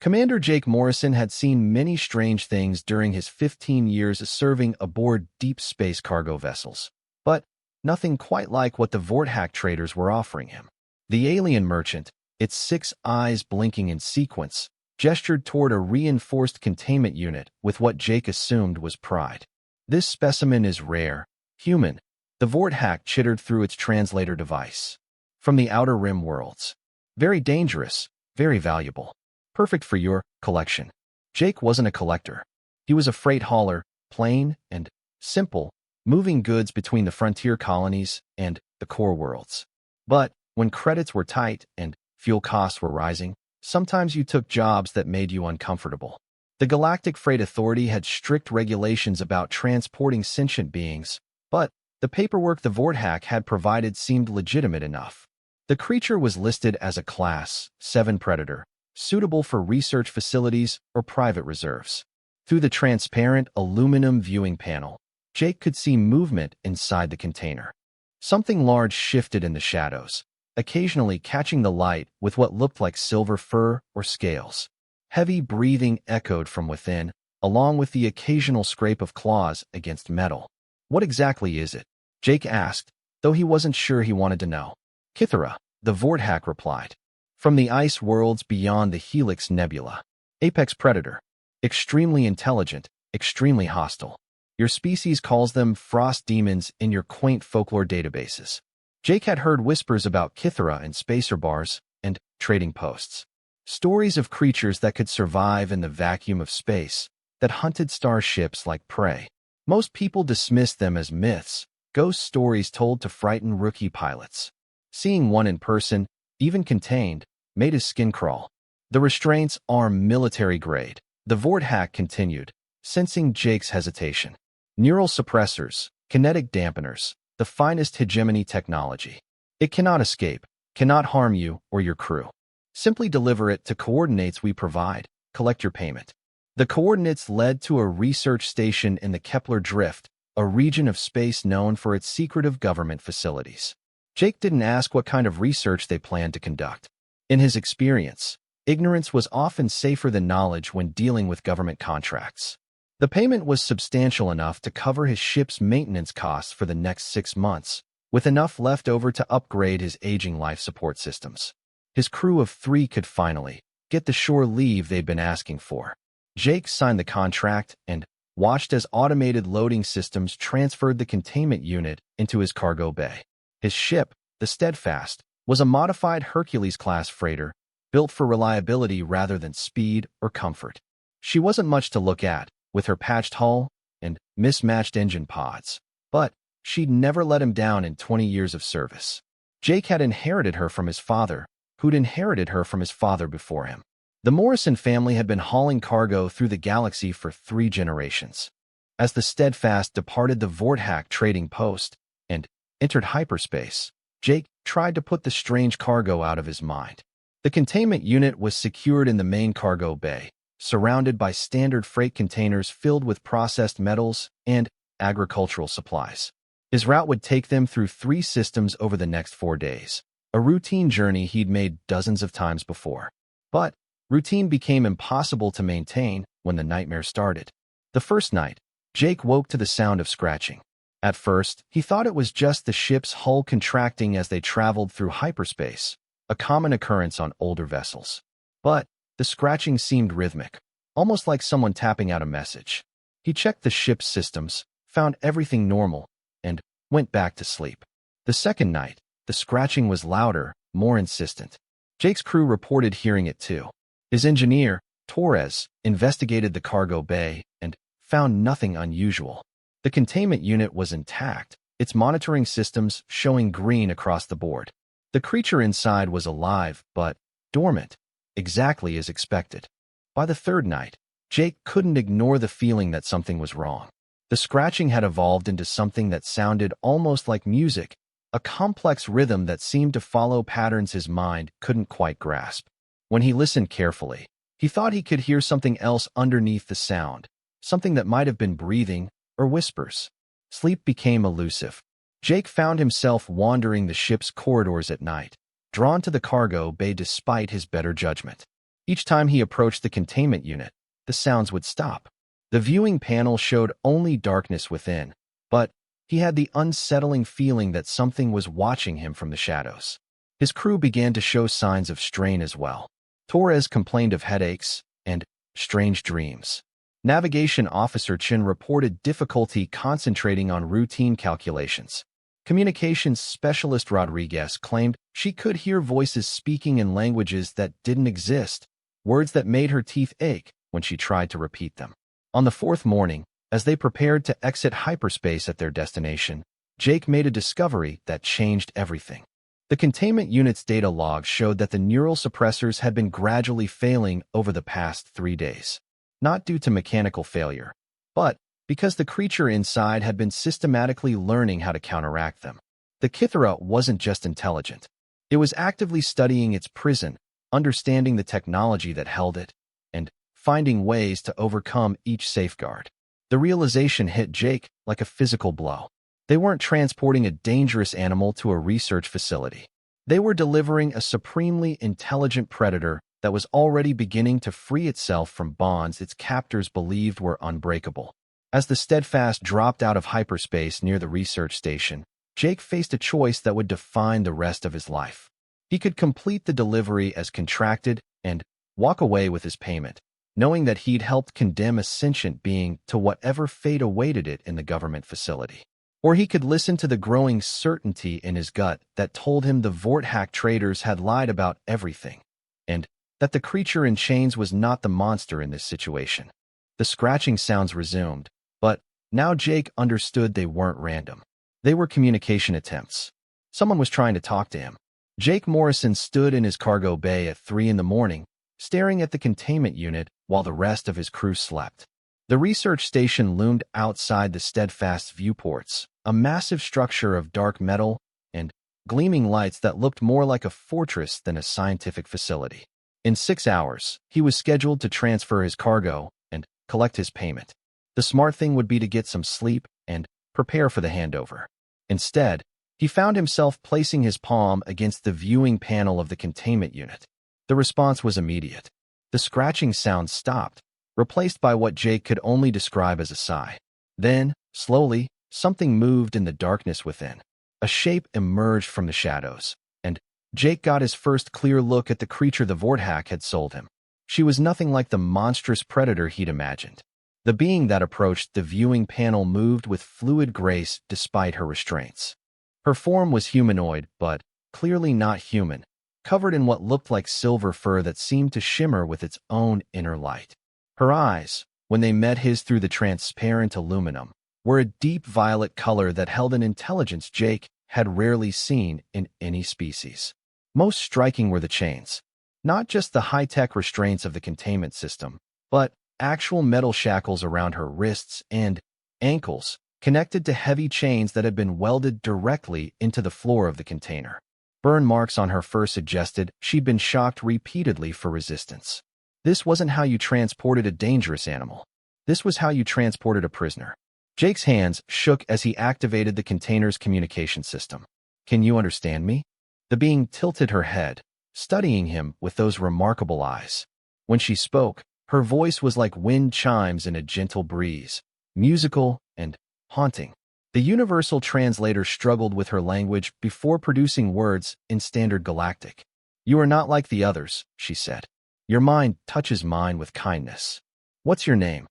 Commander Jake Morrison had seen many strange things during his 15 years serving aboard deep space cargo vessels, but nothing quite like what the Vorthack traders were offering him. The alien merchant, its 6 eyes blinking in sequence, gestured toward a reinforced containment unit with what Jake assumed was pride. "This specimen is rare, human," the Vorthack chittered through its translator device. "From the outer rim worlds. Very dangerous, very valuable. Perfect for your collection." Jake wasn't a collector. He was a freight hauler, plain and simple, moving goods between the frontier colonies and the core worlds. But when credits were tight and fuel costs were rising, sometimes you took jobs that made you uncomfortable. The Galactic Freight Authority had strict regulations about transporting sentient beings, but the paperwork the Vorthack had provided seemed legitimate enough. The creature was listed as a Class 7 predator, suitable for research facilities or private reserves. Through the transparent aluminum viewing panel, Jake could see movement inside the container. Something large shifted in the shadows, occasionally catching the light with what looked like silver fur or scales. Heavy breathing echoed from within, along with the occasional scrape of claws against metal. "What exactly is it?" Jake asked, though he wasn't sure he wanted to know. "Kythera," the Vorthack replied. "From the ice worlds beyond the Helix Nebula. Apex predator. Extremely intelligent, extremely hostile. Your species calls them frost demons in your quaint folklore databases." Jake had heard whispers about Kythera in spacer bars and trading posts. Stories of creatures that could survive in the vacuum of space, that hunted starships like prey. Most people dismissed them as myths, ghost stories told to frighten rookie pilots. Seeing one in person, even contained, made his skin crawl. "The restraints are military grade," the Vorthack continued, sensing Jake's hesitation. "Neural suppressors, kinetic dampeners, the finest hegemony technology. It cannot escape, cannot harm you or your crew. Simply deliver it to coordinates we provide, collect your payment." The coordinates led to a research station in the Kepler Drift, a region of space known for its secretive government facilities. Jake didn't ask what kind of research they planned to conduct. In his experience, ignorance was often safer than knowledge when dealing with government contracts. The payment was substantial enough to cover his ship's maintenance costs for the next 6 months, with enough left over to upgrade his aging life support systems. His crew of 3 could finally get the shore leave they'd been asking for. Jake signed the contract and watched as automated loading systems transferred the containment unit into his cargo bay. His ship, the Steadfast, was a modified Hercules-class freighter, built for reliability rather than speed or comfort. She wasn't much to look at, with her patched hull and mismatched engine pods, but she'd never let him down in 20 years of service. Jake had inherited her from his father, who'd inherited her from his father before him. The Morrison family had been hauling cargo through the galaxy for 3 generations. As the Steadfast departed the Vorthack trading post and entered hyperspace, Jake tried to put the strange cargo out of his mind. The containment unit was secured in the main cargo bay, surrounded by standard freight containers filled with processed metals and agricultural supplies. His route would take them through 3 systems over the next 4 days, a routine journey he'd made dozens of times before. But routine became impossible to maintain when the nightmare started. The first night, Jake woke to the sound of scratching. At first, he thought it was just the ship's hull contracting as they traveled through hyperspace, a common occurrence on older vessels. But the scratching seemed rhythmic, almost like someone tapping out a message. He checked the ship's systems, found everything normal, and went back to sleep. The second night, the scratching was louder, more insistent. Jake's crew reported hearing it too. His engineer, Torres, investigated the cargo bay and found nothing unusual. The containment unit was intact, its monitoring systems showing green across the board. The creature inside was alive, but dormant, exactly as expected. By the third night, Jake couldn't ignore the feeling that something was wrong. The scratching had evolved into something that sounded almost like music, a complex rhythm that seemed to follow patterns his mind couldn't quite grasp. When he listened carefully, he thought he could hear something else underneath the sound, something that might have been breathing or whispers. Sleep became elusive. Jake found himself wandering the ship's corridors at night, drawn to the cargo bay despite his better judgment. Each time he approached the containment unit, the sounds would stop. The viewing panel showed only darkness within, but he had the unsettling feeling that something was watching him from the shadows. His crew began to show signs of strain as well. Torres complained of headaches and strange dreams. Navigation Officer Chin reported difficulty concentrating on routine calculations. Communications Specialist Rodriguez claimed she could hear voices speaking in languages that didn't exist, words that made her teeth ache when she tried to repeat them. On the fourth morning, as they prepared to exit hyperspace at their destination, Jake made a discovery that changed everything. The containment unit's data logs showed that the neural suppressors had been gradually failing over the past 3 days. Not due to mechanical failure, but because the creature inside had been systematically learning how to counteract them. The Kithara wasn't just intelligent. It was actively studying its prison, understanding the technology that held it, and finding ways to overcome each safeguard. The realization hit Jake like a physical blow. They weren't transporting a dangerous animal to a research facility. They were delivering a supremely intelligent predator that was already beginning to free itself from bonds its captors believed were unbreakable. As the Steadfast dropped out of hyperspace near the research station, Jake faced a choice that would define the rest of his life. He could complete the delivery as contracted and walk away with his payment, knowing that he'd helped condemn a sentient being to whatever fate awaited it in the government facility. Or he could listen to the growing certainty in his gut that told him the Vorthack traders had lied about everything, and that the creature in chains was not the monster in this situation. The scratching sounds resumed, but now Jake understood they weren't random. They were communication attempts. Someone was trying to talk to him. Jake Morrison stood in his cargo bay at 3 a.m, staring at the containment unit while the rest of his crew slept. The research station loomed outside the Steadfast's viewports, a massive structure of dark metal and gleaming lights that looked more like a fortress than a scientific facility. In 6 hours, he was scheduled to transfer his cargo and collect his payment. The smart thing would be to get some sleep and prepare for the handover. Instead, he found himself placing his palm against the viewing panel of the containment unit. The response was immediate. The scratching sound stopped, replaced by what Jake could only describe as a sigh. Then, slowly, something moved in the darkness within. A shape emerged from the shadows, and Jake got his first clear look at the creature the Vorthack had sold him. She was nothing like the monstrous predator he'd imagined. The being that approached the viewing panel moved with fluid grace despite her restraints. Her form was humanoid, but clearly not human, covered in what looked like silver fur that seemed to shimmer with its own inner light. Her eyes, when they met his through the transparent aluminum, were a deep violet color that held an intelligence Jake had rarely seen in any species. Most striking were the chains. Not just the high-tech restraints of the containment system, but actual metal shackles around her wrists and ankles, connected to heavy chains that had been welded directly into the floor of the container. Burn marks on her fur suggested she'd been shocked repeatedly for resistance. This wasn't how you transported a dangerous animal. This was how you transported a prisoner. Jake's hands shook as he activated the container's communication system. "Can you understand me?" The being tilted her head, studying him with those remarkable eyes. When she spoke, her voice was like wind chimes in a gentle breeze, musical and haunting. The universal translator struggled with her language before producing words in standard Galactic. "You are not like the others," she said. "Your mind touches mine with kindness." "What's your name?"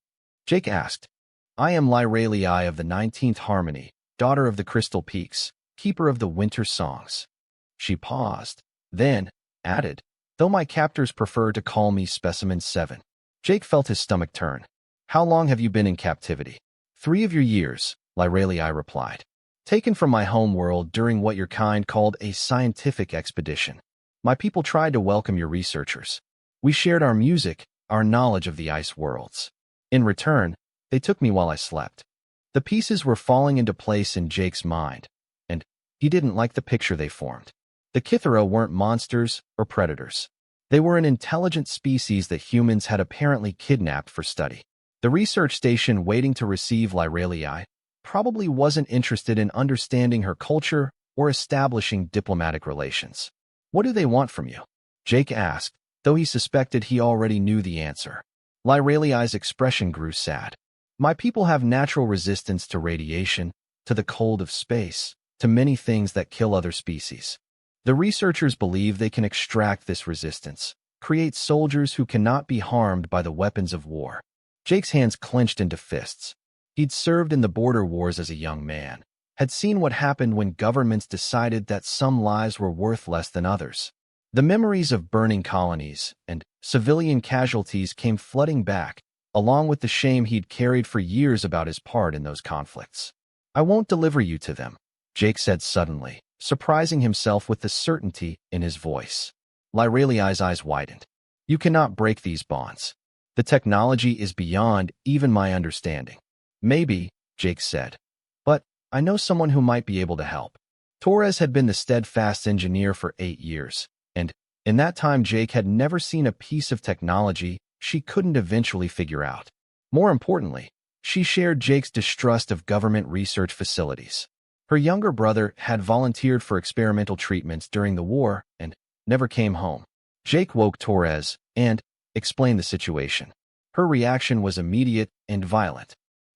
Jake asked. "I am Lyralii of the 19th Harmony, daughter of the Crystal Peaks, keeper of the winter songs." She paused, then added, "Though my captors prefer to call me Specimen 7. Jake felt his stomach turn. "How long have you been in captivity?" 3 of your years, Lyralii replied. "Taken from my home world during what your kind called a scientific expedition. My people tried to welcome your researchers. We shared our music, our knowledge of the ice worlds. In return, they took me while I slept." The pieces were falling into place in Jake's mind, and he didn't like the picture they formed. The Kithara weren't monsters or predators. They were an intelligent species that humans had apparently kidnapped for study. The research station waiting to receive Lyralii probably wasn't interested in understanding her culture or establishing diplomatic relations. "What do they want from you?" Jake asked, though he suspected he already knew the answer. Lyraliai's expression grew sad. My people have natural resistance to radiation, to the cold of space, to many things that kill other species. The researchers believe they can extract this resistance, create soldiers who cannot be harmed by the weapons of war. Jake's hands clenched into fists. He'd served in the border wars as a young man, had seen what happened when governments decided that some lives were worth less than others. The memories of burning colonies and civilian casualties came flooding back, along with the shame he'd carried for years about his part in those conflicts. I won't deliver you to them, Jake said suddenly, surprising himself with the certainty in his voice. Lyraliai's eyes widened. You cannot break these bonds. The technology is beyond even my understanding. Maybe, Jake said. But I know someone who might be able to help. Torres had been the steadfast engineer for 8 years, and in that time Jake had never seen a piece of technology she couldn't eventually figure out. More importantly, she shared Jake's distrust of government research facilities. Her younger brother had volunteered for experimental treatments during the war and never came home. Jake woke Torres and explained the situation. Her reaction was immediate and violent.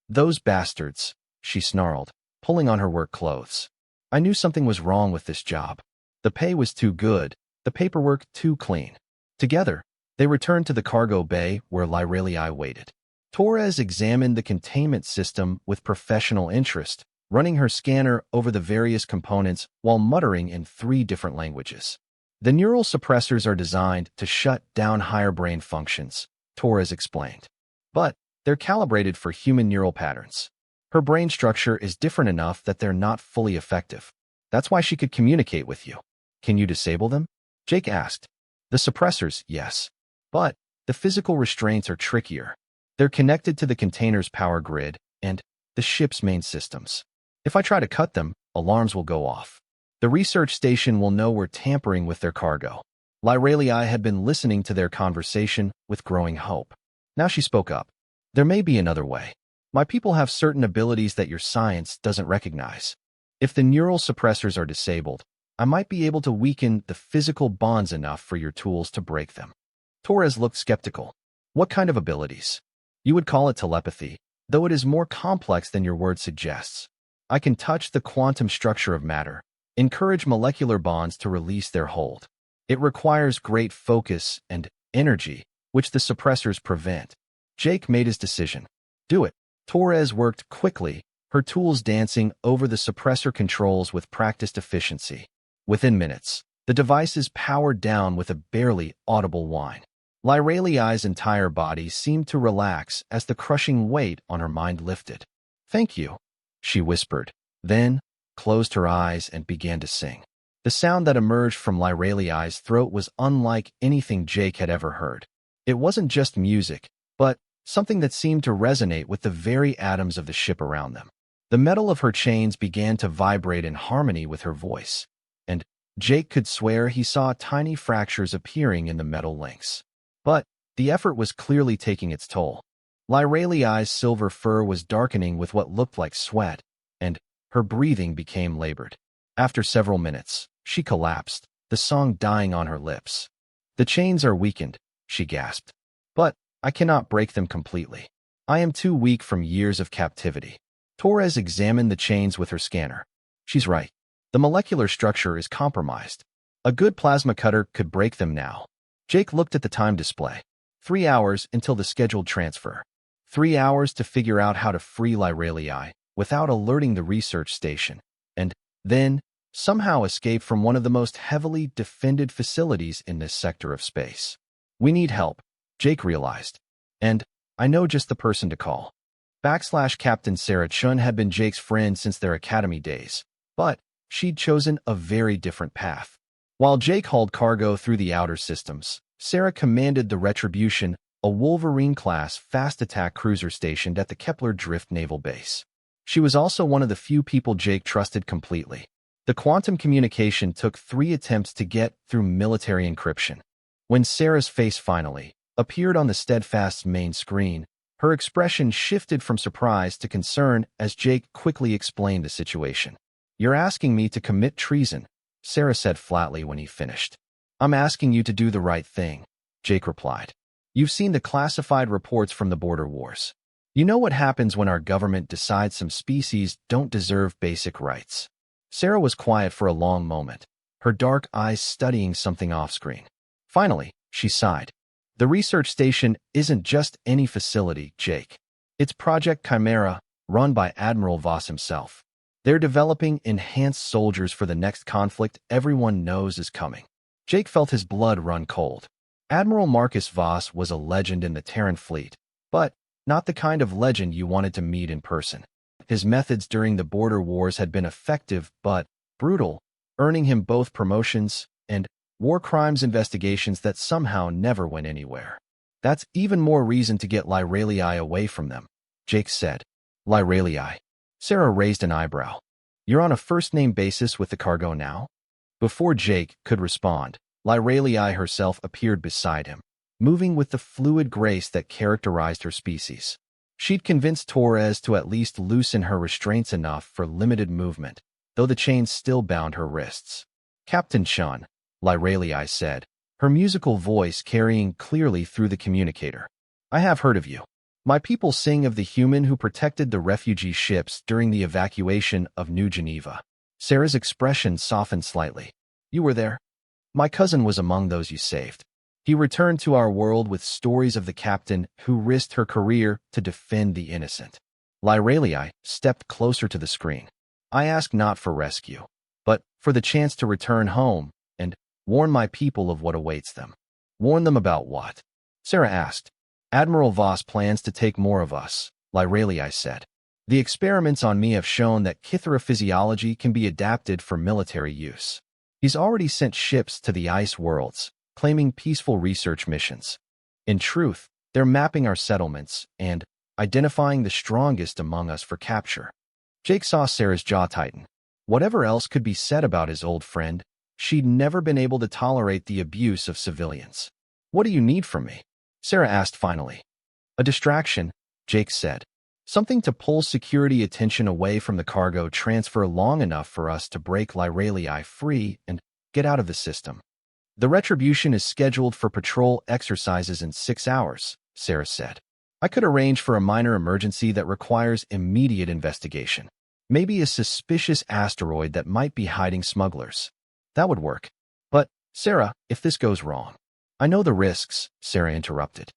Those bastards, she snarled, pulling on her work clothes. I knew something was wrong with this job. The pay was too good, the paperwork too clean. Together, they returned to the cargo bay where Lyraliai waited. Torres examined the containment system with professional interest, running her scanner over the various components while muttering in 3 different languages. The neural suppressors are designed to shut down higher brain functions, Torres explained. But they're calibrated for human neural patterns. Her brain structure is different enough that they're not fully effective. That's why she could communicate with you. Can you disable them? Jake asked. The suppressors, yes. But the physical restraints are trickier. They're connected to the container's power grid and the ship's main systems. If I try to cut them, alarms will go off. The research station will know we're tampering with their cargo. Lyraliai had been listening to their conversation with growing hope. Now she spoke up. There may be another way. My people have certain abilities that your science doesn't recognize. If the neural suppressors are disabled, I might be able to weaken the physical bonds enough for your tools to break them. Torres looked skeptical. What kind of abilities? You would call it telepathy, though it is more complex than your word suggests. I can touch the quantum structure of matter, encourage molecular bonds to release their hold. It requires great focus and energy, which the suppressors prevent. Jake made his decision. Do it. Torres worked quickly, her tools dancing over the suppressor controls with practiced efficiency. Within minutes, the devices powered down with a barely audible whine. Lyraliai's entire body seemed to relax as the crushing weight on her mind lifted. Thank you, she whispered, then closed her eyes and began to sing. The sound that emerged from Lyraliai's throat was unlike anything Jake had ever heard. It wasn't just music, but something that seemed to resonate with the very atoms of the ship around them. The metal of her chains began to vibrate in harmony with her voice, and Jake could swear he saw tiny fractures appearing in the metal links. But the effort was clearly taking its toll. Lyraliai's silver fur was darkening with what looked like sweat, and her breathing became labored. After several minutes, she collapsed, the song dying on her lips. The chains are weakened, she gasped. But I cannot break them completely. I am too weak from years of captivity. Torres examined the chains with her scanner. She's right. The molecular structure is compromised. A good plasma cutter could break them now. Jake looked at the time display. 3 hours until the scheduled transfer. 3 hours to figure out how to free Lyraliai without alerting the research station, and then somehow escape from one of the most heavily defended facilities in this sector of space. We need help, Jake realized. And I know just the person to call. Captain Sarah Chun had been Jake's friend since their academy days, but she'd chosen a very different path. While Jake hauled cargo through the outer systems, Sarah commanded the Retribution, a Wolverine-class fast-attack cruiser stationed at the Kepler Drift Naval Base. She was also one of the few people Jake trusted completely. The quantum communication took 3 attempts to get through military encryption. When Sarah's face finally appeared on the Steadfast's main screen, her expression shifted from surprise to concern as Jake quickly explained the situation. You're asking me to commit treason, Sarah said flatly when he finished. I'm asking you to do the right thing. Jake replied. You've seen the classified reports from the border wars. You know what happens when our government decides some species don't deserve basic rights. Sarah was quiet for a long moment, her dark eyes studying something off-screen. Finally, she sighed. The research station isn't just any facility, Jake. It's Project Chimera, run by Admiral Voss himself. They're developing enhanced soldiers for the next conflict everyone knows is coming. Jake felt his blood run cold. Admiral Marcus Voss was a legend in the Terran fleet, but not the kind of legend you wanted to meet in person. His methods during the border wars had been effective but brutal, earning him both promotions and war crimes investigations that somehow never went anywhere. That's even more reason to get Lyralii away from them, Jake said. Lyralii. Sarah raised an eyebrow. You're on a first-name basis with the cargo now? Before Jake could respond, Lyralii herself appeared beside him, moving with the fluid grace that characterized her species. She'd convinced Torres to at least loosen her restraints enough for limited movement, though the chains still bound her wrists. Captain Chun, Lyralii said, her musical voice carrying clearly through the communicator. I have heard of you. My people sing of the human who protected the refugee ships during the evacuation of New Geneva. Sarah's expression softened slightly. You were there? My cousin was among those you saved. He returned to our world with stories of the captain who risked her career to defend the innocent. Lyralii stepped closer to the screen. I ask not for rescue, but for the chance to return home and warn my people of what awaits them. Warn them about what? Sarah asked. Admiral Voss plans to take more of us, Lyralii said. The experiments on me have shown that Kithara physiology can be adapted for military use. He's already sent ships to the ice worlds, claiming peaceful research missions. In truth, they're mapping our settlements and identifying the strongest among us for capture. Jake saw Sarah's jaw tighten. Whatever else could be said about his old friend, she'd never been able to tolerate the abuse of civilians. What do you need from me? Sarah asked finally. A distraction, Jake said. Something to pull security attention away from the cargo transfer long enough for us to break Lyralii free and get out of the system. The retribution is scheduled for patrol exercises in 6 hours, Sarah said. I could arrange for a minor emergency that requires immediate investigation. Maybe a suspicious asteroid that might be hiding smugglers. That would work. But, Sarah, if this goes wrong. I know the risks, Sarah interrupted.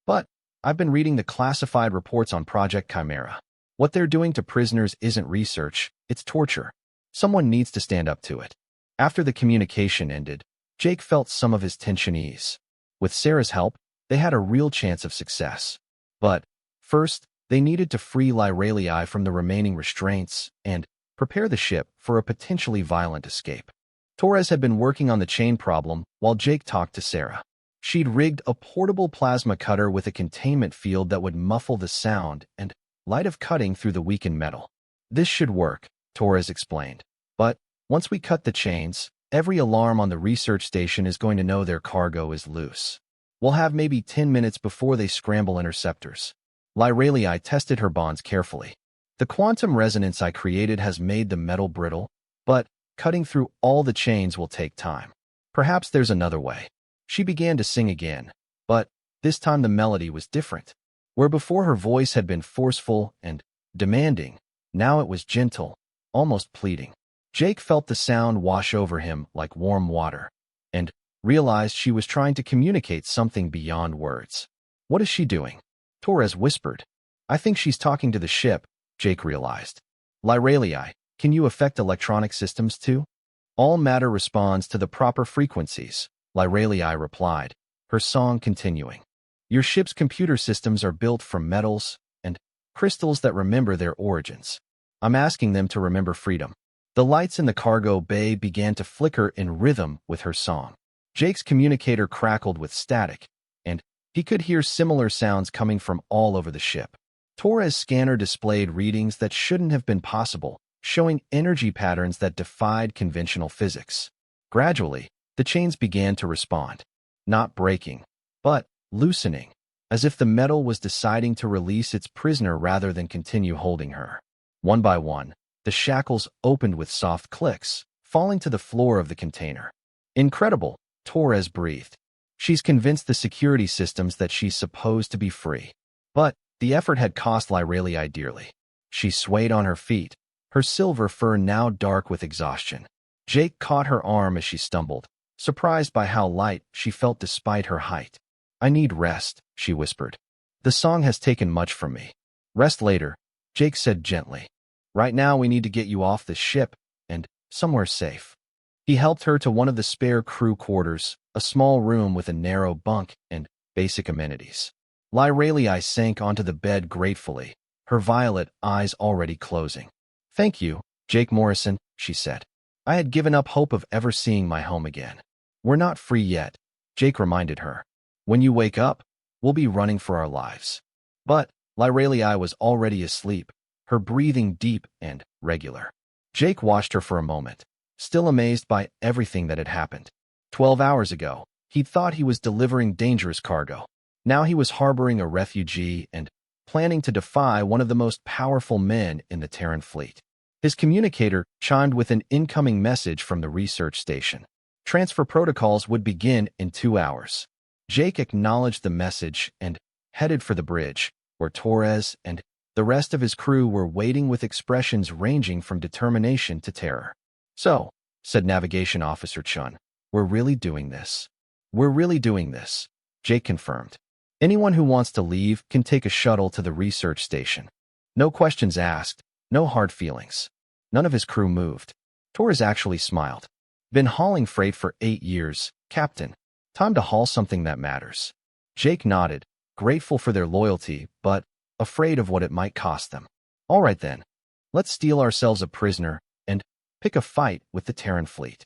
But I've been reading the classified reports on Project Chimera. What they're doing to prisoners isn't research, it's torture. Someone needs to stand up to it. After the communication ended, Jake felt some of his tension ease. With Sarah's help, they had a real chance of success. But, first, they needed to free Lyralii from the remaining restraints and prepare the ship for a potentially violent escape. Torres had been working on the chain problem while Jake talked to Sarah. She'd rigged a portable plasma cutter with a containment field that would muffle the sound and light of cutting through the weakened metal. This should work, Torres explained. But once we cut the chains, every alarm on the research station is going to know their cargo is loose. We'll have maybe 10 minutes before they scramble interceptors. Lyralii tested her bonds carefully. The quantum resonance I created has made the metal brittle, but cutting through all the chains will take time. Perhaps there's another way. She began to sing again, but this time the melody was different. Where before her voice had been forceful and demanding, now it was gentle, almost pleading. Jake felt the sound wash over him like warm water, and realized she was trying to communicate something beyond words. What is she doing? Torres whispered. I think she's talking to the ship, Jake realized. Lyralii, can you affect electronic systems too? All matter responds to the proper frequencies, Lyralii replied, her song continuing. Your ship's computer systems are built from metals and crystals that remember their origins. I'm asking them to remember freedom. The lights in the cargo bay began to flicker in rhythm with her song. Jake's communicator crackled with static, and he could hear similar sounds coming from all over the ship. Torres' scanner displayed readings that shouldn't have been possible, showing energy patterns that defied conventional physics. Gradually, the chains began to respond, not breaking, but loosening, as if the metal was deciding to release its prisoner rather than continue holding her. One by one, the shackles opened with soft clicks, falling to the floor of the container. Incredible, Torres breathed. She's convinced the security systems that she's supposed to be free. But the effort had cost Lyralii dearly. She swayed on her feet, her silver fur now dark with exhaustion. Jake caught her arm as she stumbled, surprised by how light she felt despite her height. "I need rest," she whispered. "The song has taken much from me." "Rest later," Jake said gently. "Right now we need to get you off this ship and somewhere safe." He helped her to one of the spare crew quarters, a small room with a narrow bunk and basic amenities. Lyralii sank onto the bed gratefully, her violet eyes already closing. "Thank you, Jake Morrison," she said. "I had given up hope of ever seeing my home again." "We're not free yet," Jake reminded her. "When you wake up, we'll be running for our lives." But Lyralii was already asleep, her breathing deep and regular. Jake watched her for a moment, still amazed by everything that had happened. 12 hours ago, he'd thought he was delivering dangerous cargo. Now he was harboring a refugee and planning to defy one of the most powerful men in the Terran fleet. His communicator chimed with an incoming message from the research station. Transfer protocols would begin in 2 hours. Jake acknowledged the message and headed for the bridge, where Torres and the rest of his crew were waiting with expressions ranging from determination to terror. "So," said Navigation Officer Chun, "we're really doing this." "We're really doing this," Jake confirmed. "Anyone who wants to leave can take a shuttle to the research station. No questions asked, no hard feelings." None of his crew moved. Torres actually smiled. "Been hauling freight for 8 years, Captain. Time to haul something that matters." Jake nodded, grateful for their loyalty, but afraid of what it might cost them. "All right then. Let's steal ourselves a prisoner and pick a fight with the Terran fleet."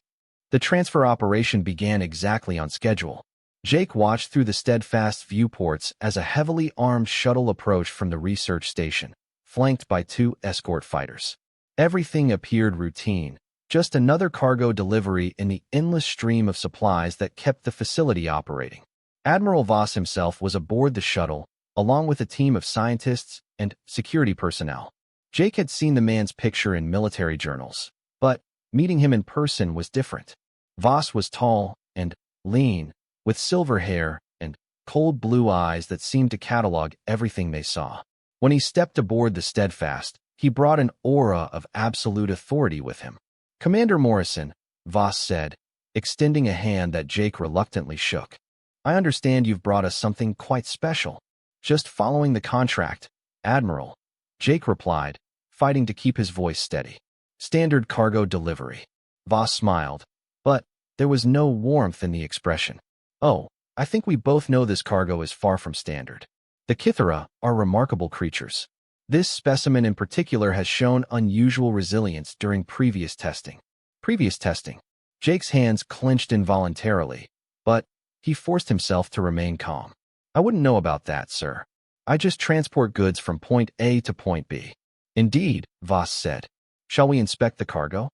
The transfer operation began exactly on schedule. Jake watched through the steadfast viewports as a heavily armed shuttle approached from the research station, flanked by 2 escort fighters. Everything appeared routine, just another cargo delivery in the endless stream of supplies that kept the facility operating. Admiral Voss himself was aboard the shuttle, along with a team of scientists and security personnel. Jake had seen the man's picture in military journals, but meeting him in person was different. Voss was tall and lean, with silver hair and cold blue eyes that seemed to catalog everything they saw. When he stepped aboard the Steadfast, he brought an aura of absolute authority with him. "Commander Morrison," Voss said, extending a hand that Jake reluctantly shook. "I understand you've brought us something quite special." "Just following the contract, Admiral," Jake replied, fighting to keep his voice steady. "Standard cargo delivery." Voss smiled, but there was no warmth in the expression. "Oh, I think we both know this cargo is far from standard. The Kithara are remarkable creatures. This specimen in particular has shown unusual resilience during previous testing." "Previous testing?" Jake's hands clenched involuntarily, but he forced himself to remain calm. "I wouldn't know about that, sir. I just transport goods from point A to point B." "Indeed," Voss said. "Shall we inspect the cargo?"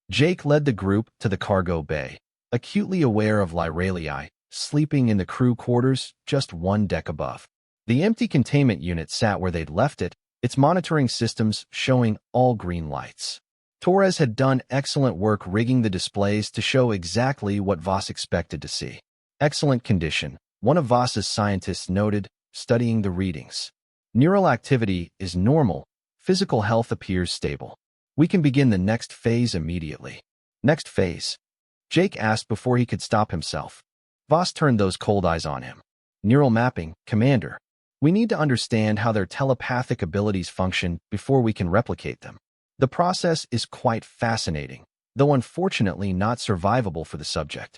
Jake led the group to the cargo bay, acutely aware of Lyralii, sleeping in the crew quarters just 1 deck above. The empty containment unit sat where they'd left it, its monitoring systems showing all green lights. Torres had done excellent work rigging the displays to show exactly what Voss expected to see. "Excellent condition," one of Voss's scientists noted, studying the readings. "Neural activity is normal, physical health appears stable. We can begin the next phase immediately." "Next phase?" Jake asked before he could stop himself. Voss turned those cold eyes on him. "Neural mapping, Commander. We need to understand how their telepathic abilities function before we can replicate them. The process is quite fascinating, though unfortunately not survivable for the subject."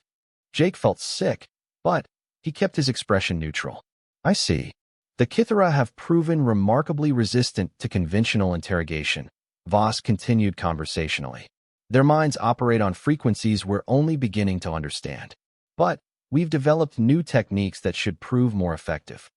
Jake felt sick, but he kept his expression neutral. "I see. The Kithara have proven remarkably resistant to conventional interrogation," Voss continued conversationally. "Their minds operate on frequencies we're only beginning to understand. But we've developed new techniques that should prove more effective."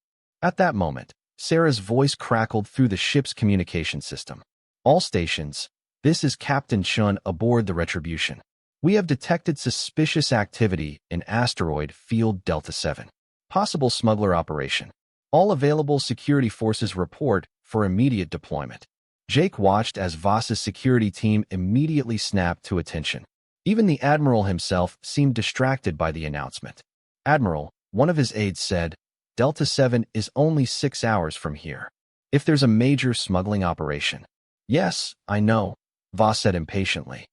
At that moment, Sarah's voice crackled through the ship's communication system. "All stations, this is Captain Chun aboard the Retribution. We have detected suspicious activity in asteroid field Delta 7. Possible smuggler operation. All available security forces report for immediate deployment." Jake watched as Voss's security team immediately snapped to attention. Even the Admiral himself seemed distracted by the announcement. "Admiral, One of his aides said, Delta 7 is only 6 hours from here. If there's a major smuggling operation. Yes, I know, Voss said impatiently.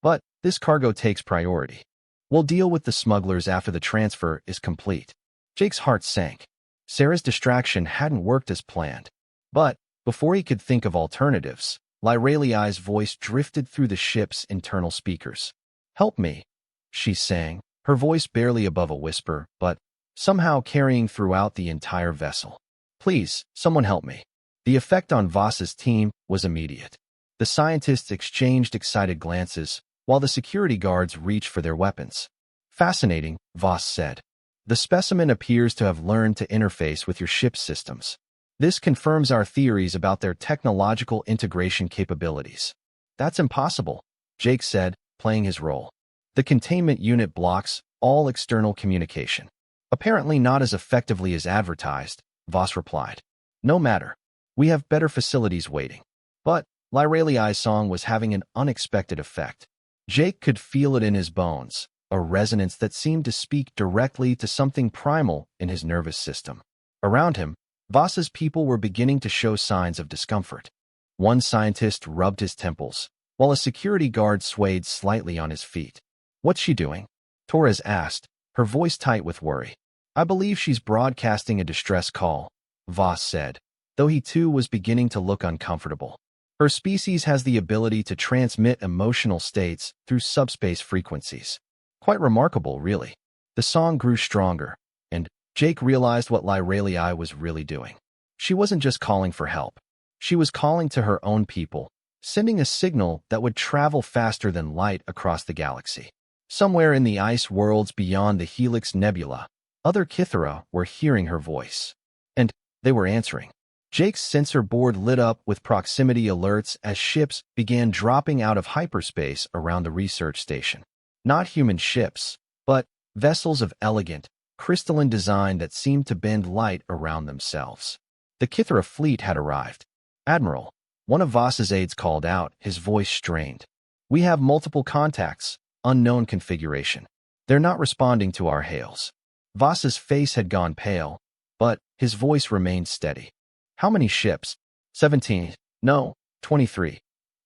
But this cargo takes priority. We'll deal with the smugglers after the transfer is complete. Jake's heart sank. Sarah's distraction hadn't worked as planned. But before he could think of alternatives, Lyraliai's voice drifted through the ship's internal speakers. Help me, she sang, her voice barely above a whisper, but somehow carrying throughout the entire vessel. Please, someone help me. The effect on Voss's team was immediate. The scientists exchanged excited glances, while the security guards reached for their weapons. Fascinating, Voss said. The specimen appears to have learned to interface with your ship's systems. This confirms our theories about their technological integration capabilities. That's impossible, Jake said, playing his role. The containment unit blocks all external communication. Apparently not as effectively as advertised, Voss replied. No matter. We have better facilities waiting. But Lyraliai's song was having an unexpected effect. Jake could feel it in his bones, a resonance that seemed to speak directly to something primal in his nervous system. Around him, Voss's people were beginning to show signs of discomfort. One scientist rubbed his temples, while a security guard swayed slightly on his feet. What's she doing? Torres asked, her voice tight with worry. I believe she's broadcasting a distress call, Voss said, though he too was beginning to look uncomfortable. Her species has the ability to transmit emotional states through subspace frequencies. Quite remarkable, really. The song grew stronger, and Jake realized what Lyraliai was really doing. She wasn't just calling for help. She was calling to her own people, sending a signal that would travel faster than light across the galaxy. Somewhere in the ice worlds beyond the Helix Nebula, other Kythera were hearing her voice. And they were answering. Jake's sensor board lit up with proximity alerts as ships began dropping out of hyperspace around the research station. Not human ships, but vessels of elegant, crystalline design that seemed to bend light around themselves. The Kythera fleet had arrived. Admiral, one of Voss's aides called out, his voice strained. We have multiple contacts, unknown configuration. They're not responding to our hails. Voss's face had gone pale, but his voice remained steady. How many ships? 17. No, 23.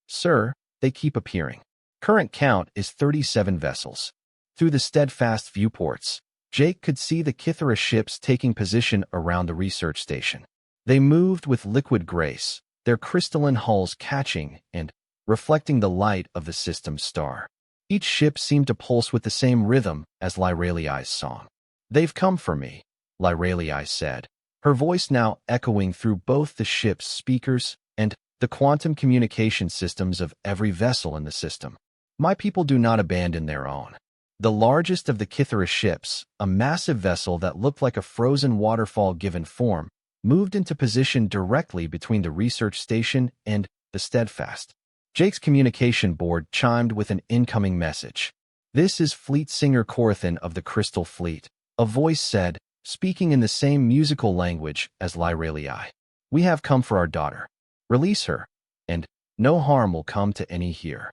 Sir, they keep appearing. Current count is 37 vessels. Through the steadfast viewports, Jake could see the Kythera ships taking position around the research station. They moved with liquid grace, their crystalline hulls catching and reflecting the light of the system's star. Each ship seemed to pulse with the same rhythm as Lyraliai's song. They've come for me, Lyraliai said, her voice now echoing through both the ship's speakers and the quantum communication systems of every vessel in the system. My people do not abandon their own. The largest of the Kythera ships, a massive vessel that looked like a frozen waterfall given form, moved into position directly between the research station and the Steadfast. Jake's communication board chimed with an incoming message. This is Fleet Singer Corathin of the Crystal Fleet, a voice said, speaking in the same musical language as Lyraliai. We have come for our daughter. Release her, and no harm will come to any here.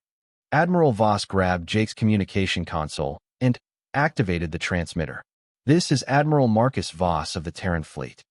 Admiral Voss grabbed Jake's communication console and activated the transmitter. This is Admiral Marcus Voss of the Terran Fleet.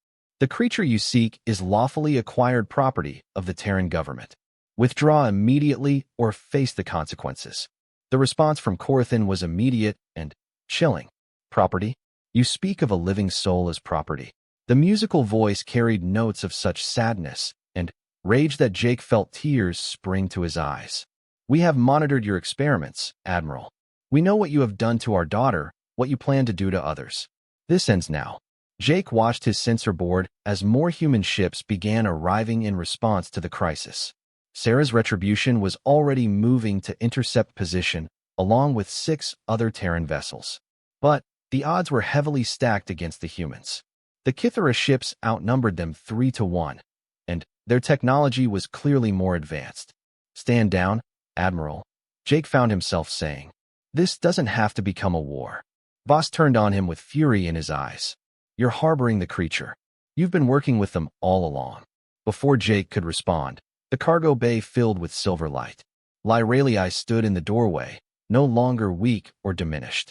The creature you seek is lawfully acquired property of the Terran government. Withdraw immediately or face the consequences. The response from Corathin was immediate and chilling. Property? You speak of a living soul as property. The musical voice carried notes of such sadness and rage that Jake felt tears spring to his eyes. We have monitored your experiments, Admiral. We know what you have done to our daughter, what you plan to do to others. This ends now. Jake watched his sensor board as more human ships began arriving in response to the crisis. Sarah's retribution was already moving to intercept position along with 6 other Terran vessels. But the odds were heavily stacked against the humans. The Kythera ships outnumbered them 3-1, and their technology was clearly more advanced. Stand down, Admiral, Jake found himself saying. This doesn't have to become a war. Voss turned on him with fury in his eyes. You're harboring the creature. You've been working with them all along. Before Jake could respond, the cargo bay filled with silver light. Lyraliai stood in the doorway, no longer weak or diminished.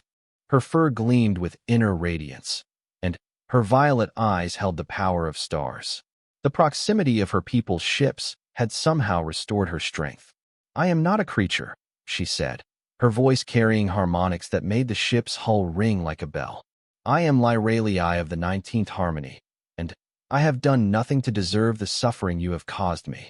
Her fur gleamed with inner radiance, Her violet eyes held the power of stars. The proximity of her people's ships had somehow restored her strength. "I am not a creature," she said, her voice carrying harmonics that made the ship's hull ring like a bell. "I am Lyralii of the 19th Harmony, and I have done nothing to deserve the suffering you have caused me."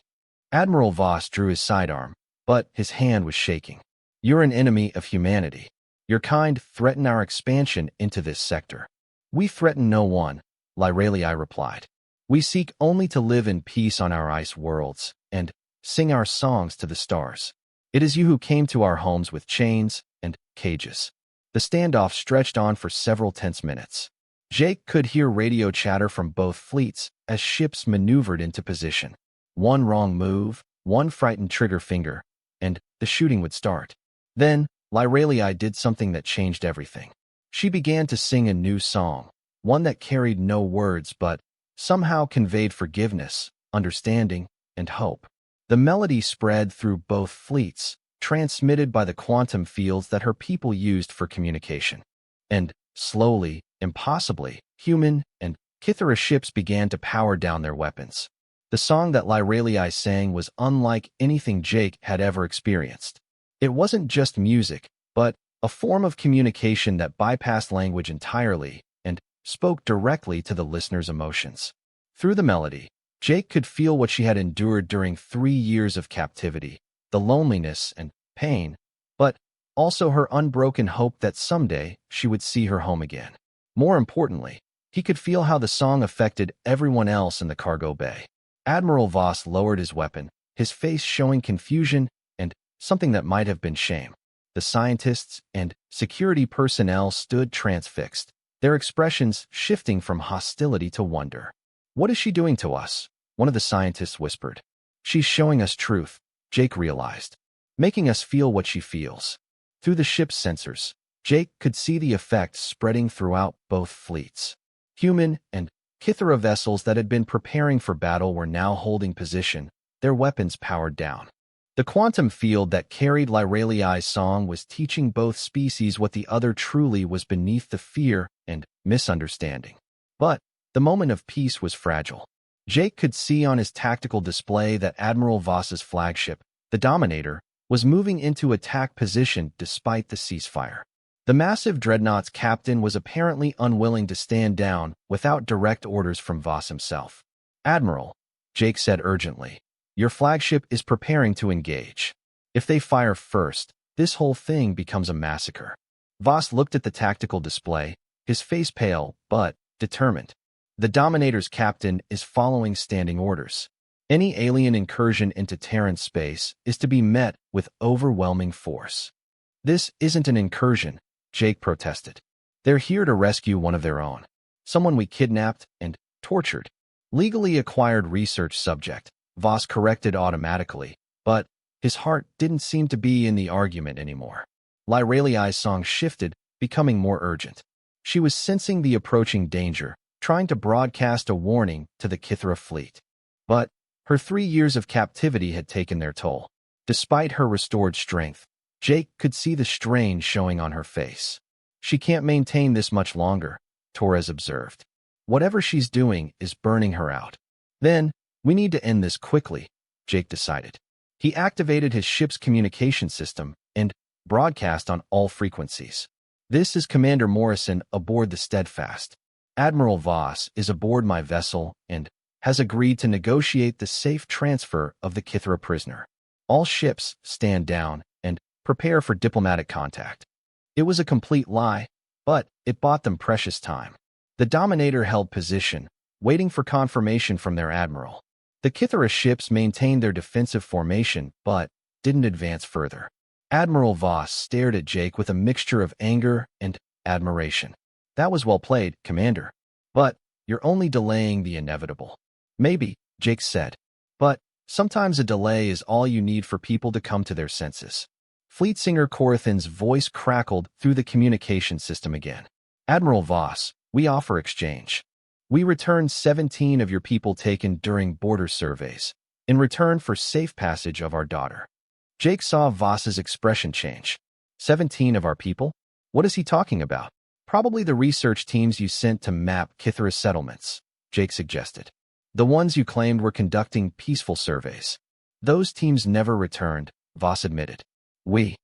Admiral Voss drew his sidearm, but his hand was shaking. "You're an enemy of humanity. Your kind threaten our expansion into this sector." "We threaten no one," Lyralii replied. "We seek only to live in peace on our ice worlds and sing our songs to the stars. It is you who came to our homes with chains and cages." The standoff stretched on for several tense minutes. Jake could hear radio chatter from both fleets as ships maneuvered into position. One wrong move, one frightened trigger finger, and the shooting would start. Then, Lyralii did something that changed everything. She began to sing a new song, one that carried no words but somehow conveyed forgiveness, understanding, and hope. The melody spread through both fleets, transmitted by the quantum fields that her people used for communication. And, slowly, impossibly, human and Kithara ships began to power down their weapons. The song that Lyralii sang was unlike anything Jake had ever experienced. It wasn't just music, but a form of communication that bypassed language entirely and spoke directly to the listener's emotions. Through the melody, Jake could feel what she had endured during 3 years of captivity, the loneliness and pain, but also her unbroken hope that someday she would see her home again. More importantly, he could feel how the song affected everyone else in the cargo bay. Admiral Voss lowered his weapon, his face showing confusion and something that might have been shame. The scientists and security personnel stood transfixed, their expressions shifting from hostility to wonder. "What is she doing to us?" one of the scientists whispered. "She's showing us truth," Jake realized, "making us feel what she feels." Through the ship's sensors, Jake could see the effect spreading throughout both fleets. Human and Kithara vessels that had been preparing for battle were now holding position, their weapons powered down. The quantum field that carried Lyralii's song was teaching both species what the other truly was beneath the fear and misunderstanding. But the moment of peace was fragile. Jake could see on his tactical display that Admiral Voss's flagship, the Dominator, was moving into attack position despite the ceasefire. The massive dreadnought's captain was apparently unwilling to stand down without direct orders from Voss himself. "Admiral," Jake said urgently, "your flagship is preparing to engage. If they fire first, this whole thing becomes a massacre." Voss looked at the tactical display, his face pale but determined. "The Dominator's captain is following standing orders. Any alien incursion into Terran space is to be met with overwhelming force." "This isn't an incursion," Jake protested. "They're here to rescue one of their own. Someone we kidnapped and tortured." "Legally acquired research subject," Voss corrected automatically, but his heart didn't seem to be in the argument anymore. Lyralii's song shifted, becoming more urgent. She was sensing the approaching danger, trying to broadcast a warning to the Kithara fleet. But her 3 years of captivity had taken their toll. Despite her restored strength, Jake could see the strain showing on her face. "She can't maintain this much longer," Torres observed. "Whatever she's doing is burning her out." "Then, we need to end this quickly," Jake decided. He activated his ship's communication system and broadcast on all frequencies. "This is Commander Morrison aboard the Steadfast. Admiral Voss is aboard my vessel and has agreed to negotiate the safe transfer of the Kithara prisoner. All ships stand down and prepare for diplomatic contact." It was a complete lie, but it bought them precious time. The Dominator held position, waiting for confirmation from their admiral. The Kithara ships maintained their defensive formation, but didn't advance further. Admiral Voss stared at Jake with a mixture of anger and admiration. "That was well played, Commander. But you're only delaying the inevitable." "Maybe," Jake said. "But sometimes a delay is all you need for people to come to their senses." Fleet Singer Corathan's voice crackled through the communication system again. "Admiral Voss, we offer exchange. We return 17 of your people taken during border surveys, in return for safe passage of our daughter." Jake saw Voss's expression change. 17 of our people? What is he talking about?" Probably the research teams you sent to map Kithra's settlements, Jake suggested. The ones you claimed were conducting peaceful surveys. Those teams never returned, Voss admitted. We